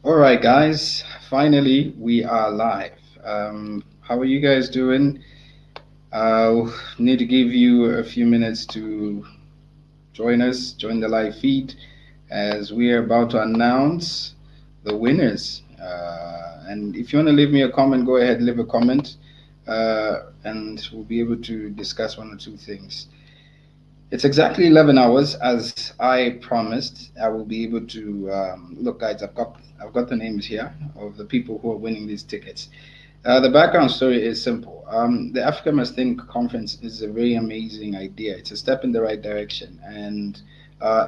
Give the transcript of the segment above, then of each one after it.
All right, guys. Finally, we are live. How are you guys doing? Need to give you a few minutes to join us, join the live feed, as we are about to announce the winners. And if you want to leave me a comment, go ahead, leave a comment, and we'll be able to discuss one or two things. It's exactly 11 hours as I promised. I will be able to look, guys. I've got the names here of the people who are winning these tickets. The background story is simple. The Africa Must Think conference is a very amazing idea. It's a step in the right direction, and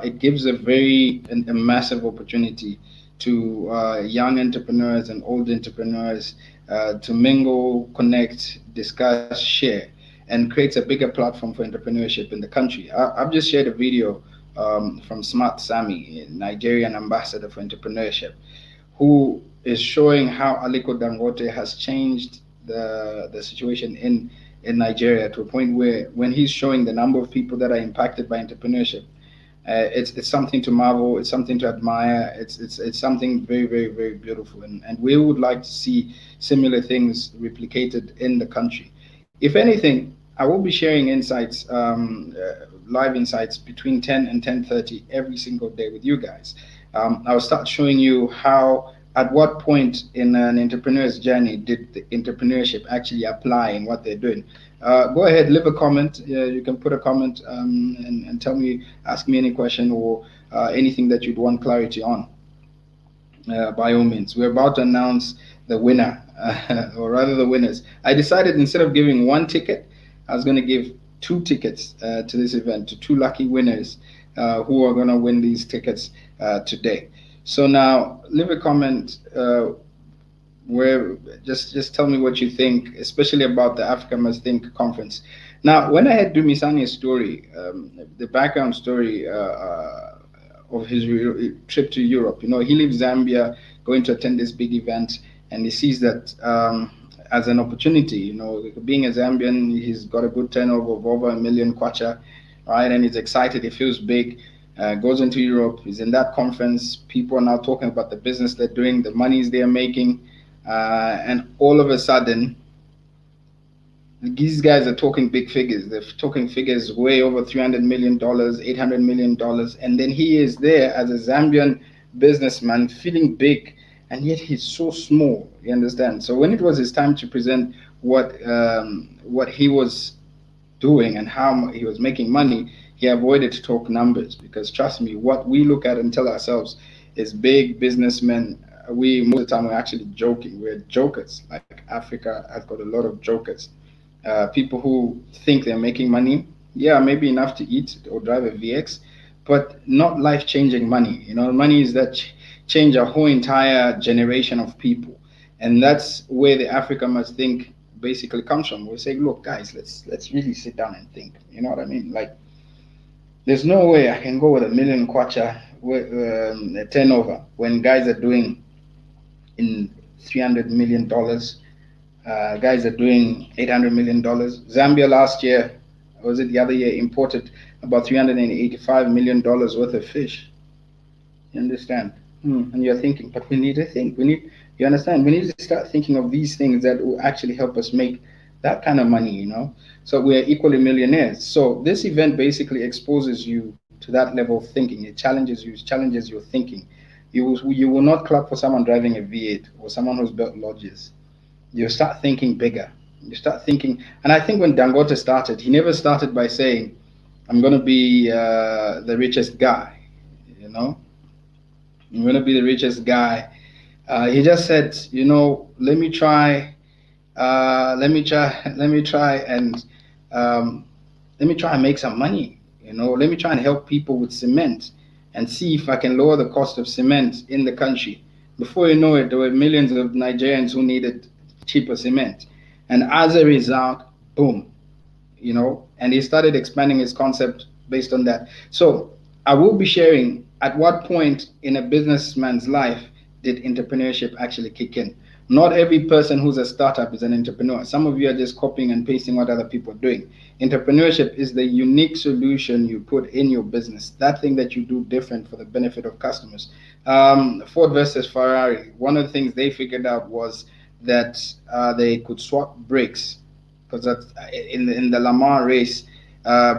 it gives a massive opportunity to young entrepreneurs and old entrepreneurs to mingle, connect, discuss, share, and creates a bigger platform for entrepreneurship in the country. I've just shared a video from Smart Sami, Nigerian ambassador for entrepreneurship, who is showing how Aliko Dangote has changed the situation in Nigeria to a point where when he's showing the number of people that are impacted by entrepreneurship, it's something to marvel. It's something to admire. It's something very very beautiful, and we would like to see similar things replicated in the country. If anything, I will be sharing insights, live insights between 10 and 10:30 every single day with you guys. I'll start showing you how, at what point in an entrepreneur's journey did the entrepreneurship actually apply in what they're doing. Go ahead, leave a comment. You can put a comment and tell me, ask me any question or anything that you'd want clarity on. By all means, we're about to announce the winner, or rather the winners. I decided instead of giving one ticket, I was going to give two tickets to this event to two lucky winners who are going to win these tickets today. So now, leave a comment where just tell me what you think, especially about the Africa Must Think conference. Now, when I had Dumisani's story, the background story of his trip to Europe, he leaves Zambia, going to attend this big event, and he sees that as an opportunity. Being a Zambian, he's got a good turnover of over 1 million kwacha, right? And he's excited. He feels big. Goes into Europe. He's in that conference. People are now talking about the business they're doing, the monies they're making, and all of a sudden, these guys are talking big figures. They're talking figures way over $300 million, $800 million, and then he is there as a Zambian businessman, feeling big, and yet he's so small. You understand? So when it was his time to present what he was doing and how he was making money, he avoided to talk numbers because trust me, what we look at and tell ourselves is big businessmen. We most of the time we're actually joking. We're jokers. Like Africa has got a lot of jokers, people who think they're making money. Yeah, maybe enough to eat or drive a VX, but not life changing money. Money is that change a whole entire generation of people. And that's where the Africa Must Think basically comes from. We say, look, guys, let's really sit down and think. You know what I mean? Like, there's no way I can go with 1 million kwacha turnover when guys are doing in $300 million. Guys are doing $800 million. Zambia last year, or was it the other year, imported about $385 million worth of fish. You understand? And you're thinking, but we need to think. You understand? We need to start thinking of these things that will actually help us make that kind of money. So we are equally millionaires. So this event basically exposes you to that level of thinking. It challenges your thinking. You will not clap for someone driving a V8 or someone who's built lodges. You start thinking bigger. You start thinking, and I think when Dangote started, he never started by saying, "I'm going to be the richest guy." You know, I'm going to be the richest guy. He just said, let me try, let me try and um, let me try and make some money. Let me try and help people with cement and see if I can lower the cost of cement in the country. Before you know it, there were millions of Nigerians who needed cheaper cement. And as a result, boom, and he started expanding his concept based on that. So I will be sharing at what point in a businessman's life did entrepreneurship actually kick in. Not every person who's a startup is an entrepreneur. Some of you are just copying and pasting what other people are doing. Entrepreneurship is the unique solution you put in your business, that thing that you do different for the benefit of customers. Ford versus Ferrari, one of the things they figured out was that they could swap brakes, because in the Le Mans race,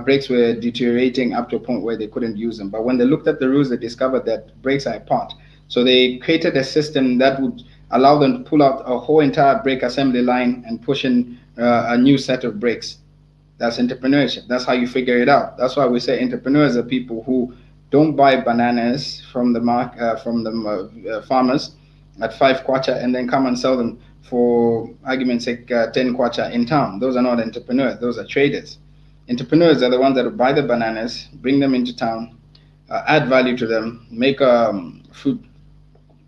brakes were deteriorating up to a point where they couldn't use them. But when they looked at the rules, they discovered that brakes are a part. So they created a system that would allow them to pull out a whole entire brake assembly line and push in a new set of brakes. That's entrepreneurship. That's how you figure it out. That's why we say entrepreneurs are people who don't buy bananas from the farmers at 5 kwacha and then come and sell them for argument's sake 10 kwacha in town. Those are not entrepreneurs. Those are traders. Entrepreneurs are the ones that will buy the bananas, bring them into town, add value to them, make a fruit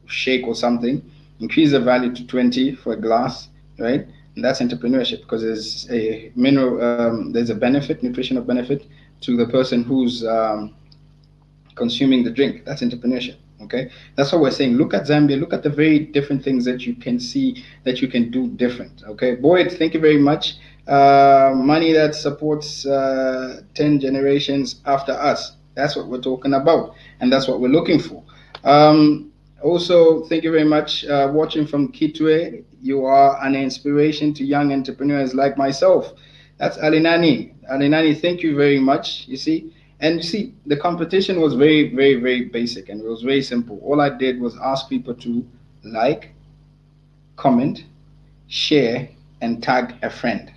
shake or something, increase the value to 20 for a glass, right? And that's entrepreneurship, because there's a there's a benefit, nutritional benefit to the person who's consuming the drink. That's entrepreneurship. Okay, that's what we're saying. Look at Zambia. Look at the very different things that you can see that you can do different. Okay, Boyd, thank you very much. Money that supports 10 generations after us. That's what we're talking about, and that's what we're looking for. Also, thank you very much. Watching from Kitwe, you are an inspiration to young entrepreneurs like myself. That's Alinani. Alinani, thank you very much. You see, and you see, the competition was very, very, very basic, and it was very simple. All I did was ask people to like, comment, share, and tag a friend.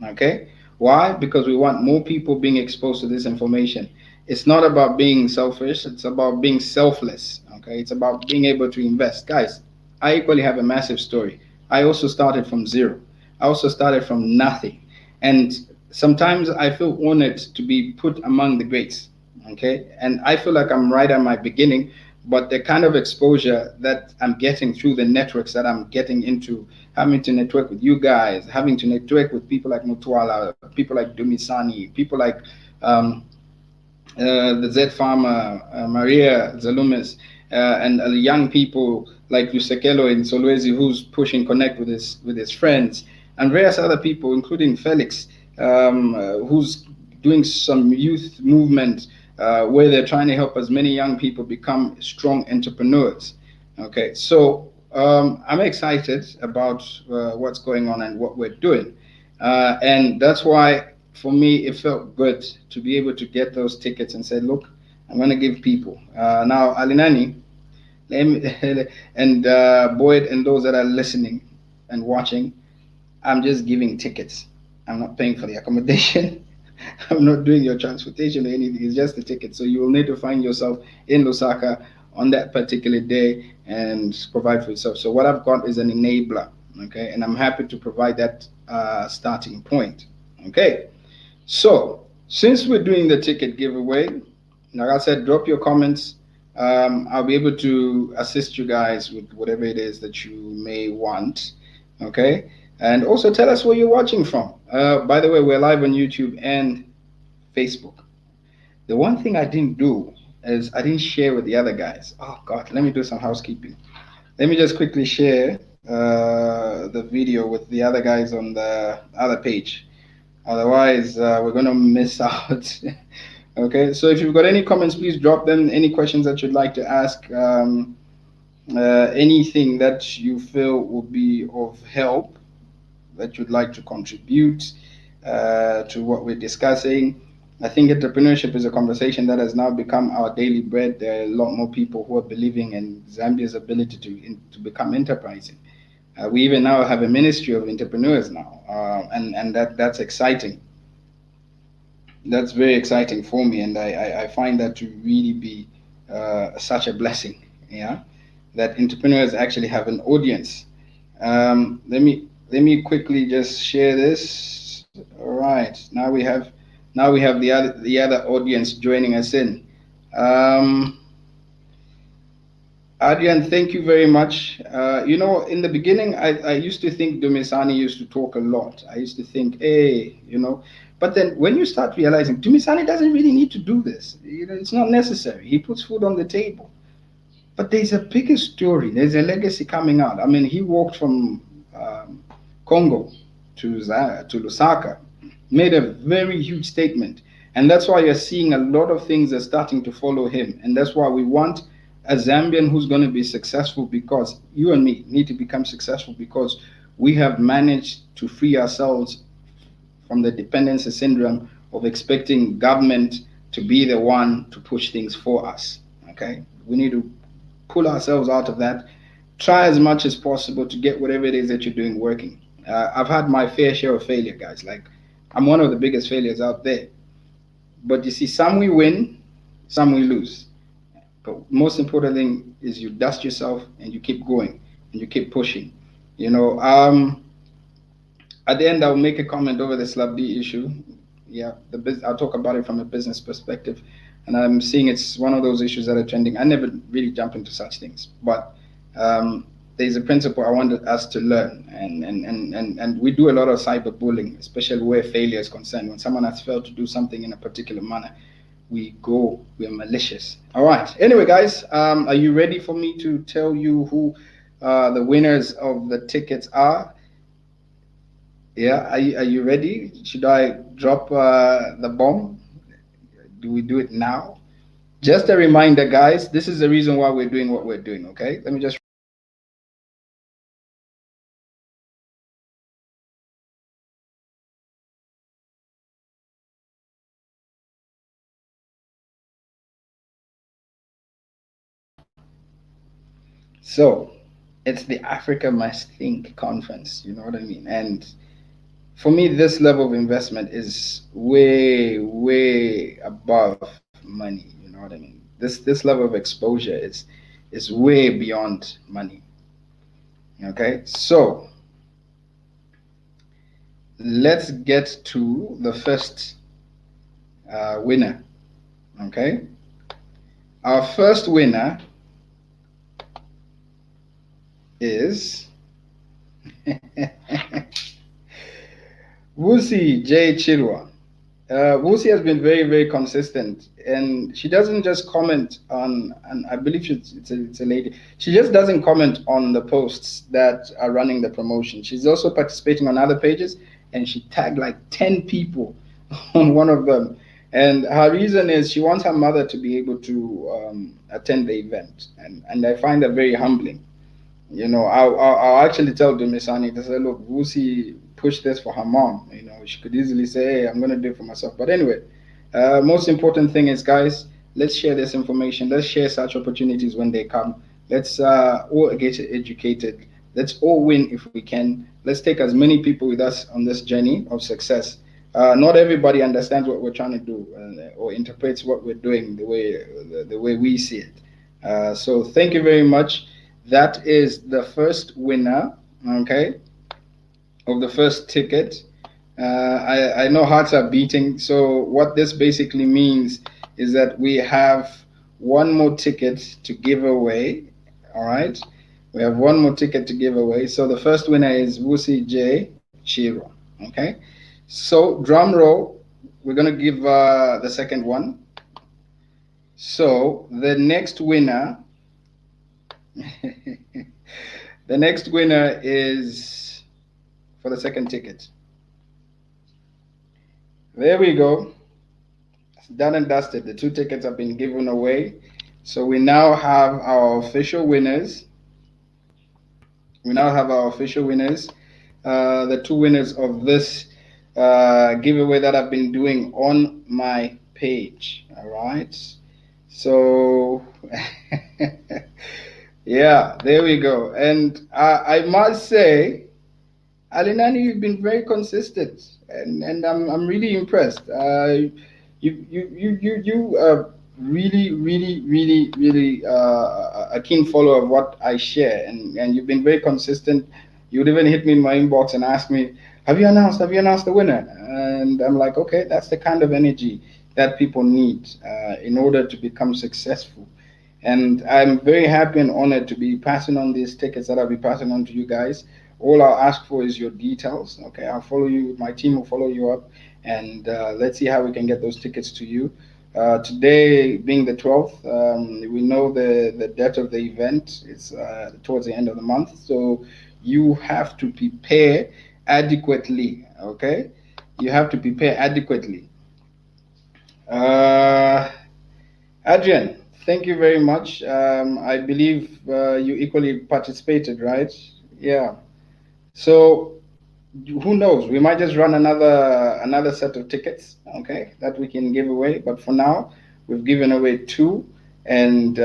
Okay? Why? Because we want more people being exposed to this information. It's not about being selfish, it's about being selfless. Okay? It's about being able to invest. Guys, I equally have a massive story. I also started from zero. I also started from nothing. And sometimes I feel honored to be put among the greats. Okay? And I feel like I'm right at my beginning, but the kind of exposure that I'm getting through the networks that I'm getting into, having to network with you guys, having to network with people like Mutwala, people like Dumisani, people like the Z Farmer, Maria Zalumis, and young people like Yusekelo in Solwezi, who's pushing connect with his friends, and various other people, including Felix, who's doing some youth movement where they're trying to help as many young people become strong entrepreneurs. Okay, so I'm excited about what's going on and what we're doing, and that's why for me it felt good to be able to get those tickets and say, look, I'm going to give people. Now, Alinani, and Boyd, and those that are listening and watching, I'm just giving tickets. I'm not paying for the accommodation. I'm not doing your transportation or anything. It's just the ticket. So you will need to find yourself in Lusaka on that particular day and provide for yourself. So what I've got is an enabler, okay, and I'm happy to provide that starting point, okay. So since we're doing the ticket giveaway, like I said, drop your comments. I'll be able to assist you guys with whatever it is that you may want, okay. And also tell us where you're watching from. By the way, we're live on YouTube and Facebook. The one thing I didn't do is I didn't share with the other guys. Oh God, let me do some housekeeping. Let me just quickly share the video with the other guys on the other page. Otherwise, we're gonna miss out. Okay, so if you've got any comments, please drop them. Any questions that you'd like to ask, anything that you feel will be of help, that you'd like to contribute to what we're discussing. I think entrepreneurship is a conversation that has now become our daily bread. There are a lot more people who are believing in Zambia's ability to become enterprising. We even now have a ministry of entrepreneurs now, and that's exciting. That's very exciting for me, and I find that to really be such a blessing. Yeah, that entrepreneurs actually have an audience. Let me quickly just share this. All right, now we have the other audience joining us in. Um, Adrian, thank you very much. In the beginning, I used to think Dumisani used to talk a lot. I used to think, hey, but then when you start realizing Dumisani doesn't really need to do this, it's not necessary. He puts food on the table. But there's a bigger story. There's a legacy coming out. I mean, he walked from Congo to Lusaka, made a very huge statement. And that's why you're seeing a lot of things are starting to follow him. And that's why we want a Zambian who's going to be successful, because you and me need to become successful because we have managed to free ourselves from the dependency syndrome of expecting government to be the one to push things for us. Okay? We need to pull ourselves out of that. Try as much as possible to get whatever it is that you're doing working. I've had my fair share of failure, guys. Like, I'm one of the biggest failures out there. But you see, some we win, some we lose. But most important thing is you dust yourself and you keep going and you keep pushing. You know, at the end, I'll make a comment over the Slab B issue. Yeah, I'll talk about it from a business perspective, and I'm seeing it's one of those issues that are trending. I never really jump into such things, but um, there's a principle I wanted us to learn, and we do a lot of cyberbullying, especially where failure is concerned. When someone has failed to do something in a particular manner, we're malicious. All right. Anyway, guys, are you ready for me to tell you who the winners of the tickets are? Yeah, are you ready? Should I drop the bomb? Do we do it now? Just a reminder, guys, this is the reason why we're doing what we're doing, okay? Let me just. So, it's the Africa Must Think conference, you know what I mean? And for me, this level of investment is way, way above money, you know what I mean? This level of exposure is way beyond money. Okay, so let's get to the first winner. Okay, our first winner is Wusi J. Chilwa. Wusi has been very, very consistent, and she doesn't just comment on, and I believe it's a lady. She just doesn't comment on the posts that are running the promotion. She's also participating on other pages, and she tagged like 10 people on one of them. And her reason is she wants her mother to be able to attend the event, and I find that very humbling. You know, I'll actually tell Dumisani to say, look, Wusi push this for her mom. You know, she could easily say, hey, I'm going to do it for myself. But anyway, most important thing is, guys, let's share this information. Let's share such opportunities when they come. Let's all get educated. Let's all win if we can. Let's take as many people with us on this journey of success. Not everybody understands what we're trying to do or interprets what we're doing the way we see it. So thank you very much. That is the first winner, okay, of the first ticket. I know hearts are beating. So what this basically means is that we have one more ticket to give away. All right, we have one more ticket to give away. So the first winner is Wusi J Chiro. Okay, so drum roll. We're gonna give the second one. So the next winner, the next winner is for the second ticket. There we go. It's done and dusted. The two tickets have been given away. So we now have our official winners. We now have our official winners. The two winners of this giveaway that I've been doing on my page. All right. So, yeah, there we go. And I must say, Alinani, you've been very consistent, and I'm really impressed. You are really, really, really, really a keen follower of what I share, and you've been very consistent. You would even hit me in my inbox and ask me, Have you announced the winner?" And I'm like, okay, that's the kind of energy that people need in order to become successful. And I'm very happy and honored to be passing on these tickets that I'll be passing on to you guys. All I'll ask for is your details. Okay, I'll follow you. My team will follow you up, and let's see how we can get those tickets to you. Today being the 12th, we know the date of the event is towards the end of the month, so you have to prepare adequately. Okay, you have to prepare adequately. Uh, Adrian, thank you very much. I believe you equally participated, right? Yeah. So who knows? We might just run another set of tickets, okay, that we can give away. But for now, we've given away two, and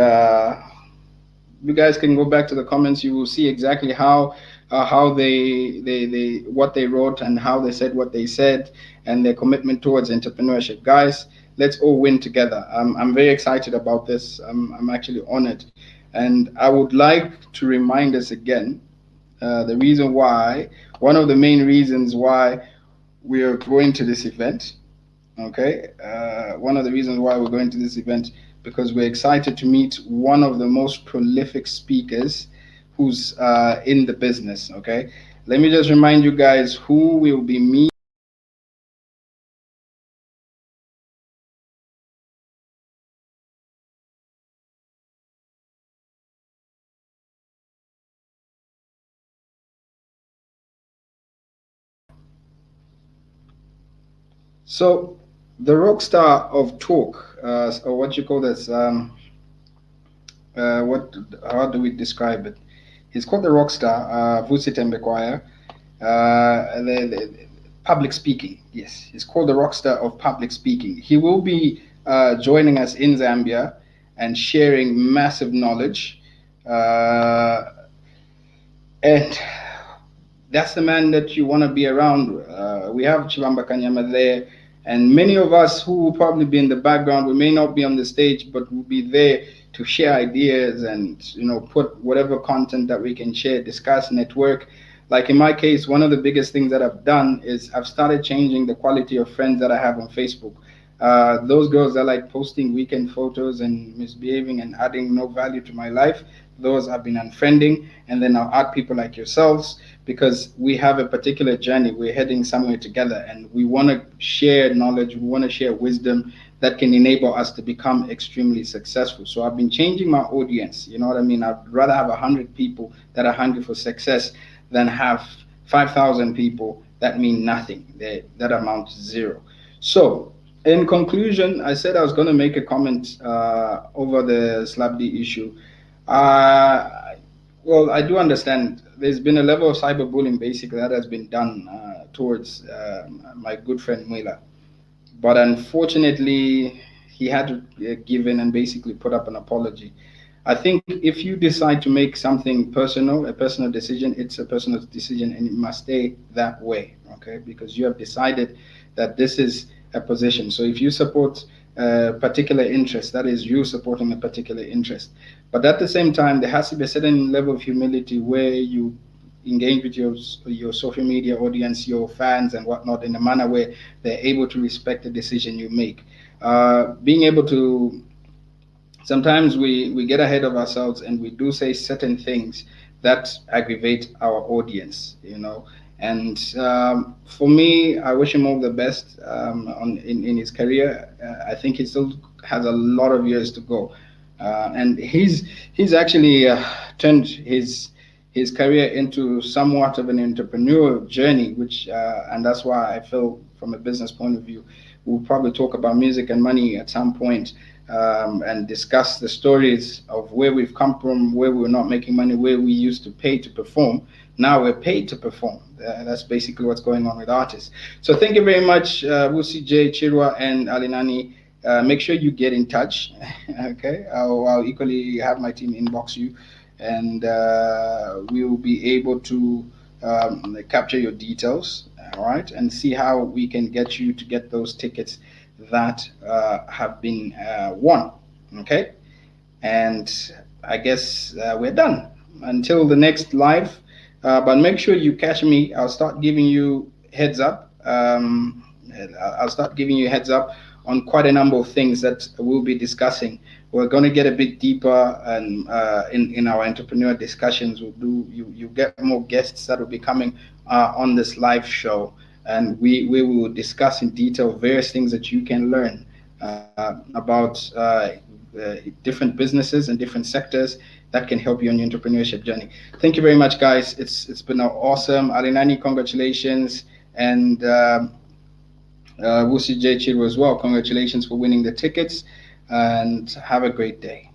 you guys can go back to the comments. You will see exactly how they what they wrote and how they said what they said and their commitment towards entrepreneurship. Guys, let's all win together. I'm very excited about this. I'm actually honored, and I would like to remind us again the reason why, one of the main reasons why we are going to this event. Okay, one of the reasons why we're going to this event because we're excited to meet one of the most prolific speakers who's in the business. Okay, let me just remind you guys who will be meeting. So, the rock star of talk, or what you call this, what, how do we describe it? He's called the rock star, Vusi Tembekwaya. The public speaking. Yes, he's called the rock star of public speaking. He will be joining us in Zambia and sharing massive knowledge. Uh, and that's the man that you want to be around. We have Chibamba Kanyama there, and many of us who will probably be in the background, we may not be on the stage, but we'll be there to share ideas and put whatever content that we can share, discuss, network. Like in my case, one of the biggest things that I've done is I've started changing the quality of friends that I have on Facebook. Those girls that like posting weekend photos and misbehaving and adding no value to my life, those I've been unfriending, and then I'll add people like yourselves because we have a particular journey. We're heading somewhere together, and we want to share knowledge. We want to share wisdom that can enable us to become extremely successful. So I've been changing my audience. You know what I mean? I'd rather have 100 people that are hungry for success than have 5,000 people that mean nothing. That amount to zero. So in conclusion, I said I was going to make a comment over the Slabdi issue. Uh, well, I do understand there's been a level of cyberbullying basically that has been done towards my good friend Mwila. But unfortunately, he had to give in and basically put up an apology. I think if you decide to make something personal, a personal decision, it's a personal decision and it must stay that way, okay? Because you have decided that this is a position. So if you support a particular interest, that is you supporting a particular interest. But at the same time, there has to be a certain level of humility where you engage with your social media audience, your fans, and whatnot in a manner where they're able to respect the decision you make. Being able to sometimes we get ahead of ourselves and we do say certain things that aggravate our audience, and for me, I wish him all the best in his career. I think he still has a lot of years to go, and he's actually turned his career into somewhat of an entrepreneurial journey, which and that's why I feel from a business point of view, we'll probably talk about music and money at some point, and discuss the stories of where we've come from, where we were not making money, where we used to pay to perform. Now we're paid to perform. That's basically what's going on with artists. So thank you very much, Wusi J, Chirwa, and Alinani. Make sure you get in touch. Okay, I'll equally have my team inbox you, and we will be able to capture your details, all right, and see how we can get you to get those tickets that have been won. Okay, and I guess we're done until the next live. But make sure you catch me. I'll start giving you heads up. I'll start giving you heads up on quite a number of things that we'll be discussing. We're going to get a bit deeper, and in our entrepreneur discussions, you get more guests that will be coming on this live show, and we will discuss in detail various things that you can learn about different businesses and different sectors that can help you on your entrepreneurship journey. Thank you very much, guys. It's been awesome. Arinani, congratulations, and Wusi J Chiru as well. Congratulations for winning the tickets, and have a great day.